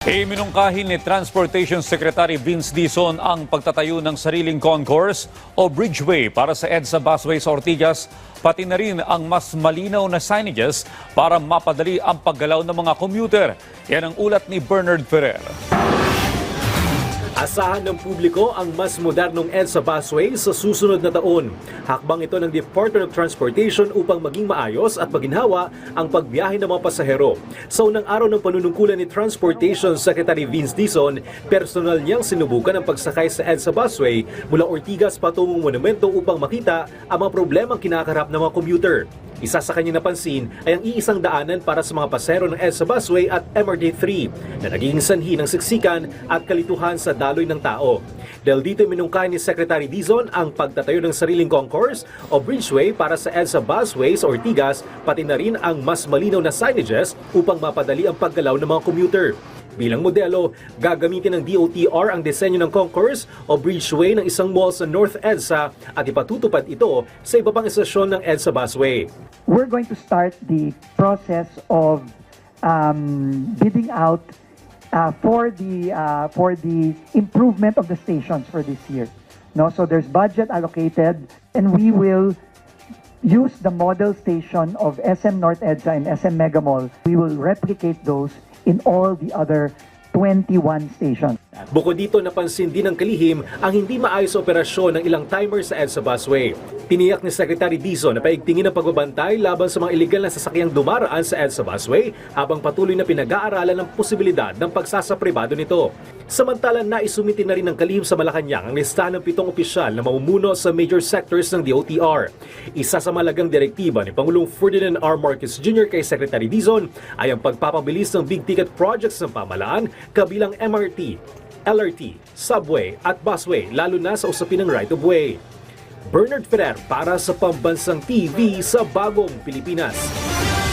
Iminungkahi ni Transportation Secretary Vince Dizon ang pagtatayo ng sariling concourse o bridgeway para sa EDSA busway sa Ortigas, pati na rin ang mas malinaw na signages para mapadali ang paggalaw ng mga commuter. Yan ang ulat ni Bernard Ferrer. Asahan ng publiko ang mas modernong EDSA busway sa susunod na taon. Hakbang ito ng Department of Transportation upang maging maayos at maginhawa ang pagbiyahe ng mga pasahero. Sa unang araw ng panunungkulan ni Transportation Secretary Vince Dizon, personal niyang sinubukan ang pagsakay sa EDSA busway mula Ortigas patungong Monumento upang makita ang mga problemang kinakaharap ng mga commuter. Isa sa kanyang napansin ay ang iisang daanan para sa mga pasahero ng EDSA busway at MRT-3 na naging sanhi ng siksikan at kalituhan sa daloy ng tao. Dahil dito minungkahi ni Secretary Dizon ang pagtatayo ng sariling concourse o bridgeway para sa EDSA busway sa Ortigas, pati na rin ang mas malinaw na signages upang mapadali ang paggalaw ng mga commuter. Bilang modelo, gagamitin ng DOTR ang disenyo ng concourse o bridgeway ng isang mall sa North EDSA at ipatutupad ito sa iba pang istasyon ng EDSA busway. We're going to start the process of bidding out for the improvement of the stations for this year. No, so there's budget allocated, and we will use the model station of SM North EDSA and SM Mega Mall. We will replicate those in all the other 21 stations. Bukod dito, napansin din ng kalihim ang hindi maayos na operasyon ng ilang timer sa EDSA busway. Tiniyak ni Secretary Dizon na paigtingin ang pagbabantay laban sa mga iligal na sasakyang dumaraan sa EDSA busway habang patuloy na pinag-aaralan ng posibilidad ng pagsasapribado nito. Samantala, naisumiti na rin ng kalihim sa Malacanang ang listahan ng 7 opisyal na mamumuno sa major sectors ng DOTR. Isa sa malagang direktiba ni Pangulong Ferdinand R. Marcos Jr. kay Secretary Dizon ay ang pagpapabilis ng big-ticket projects ng pamahalaan kabilang MRT, LRT, subway at busway, lalo na sa usapin ng right-of-way. Bernard Ferrer para sa Pambansang TV sa Bagong Pilipinas.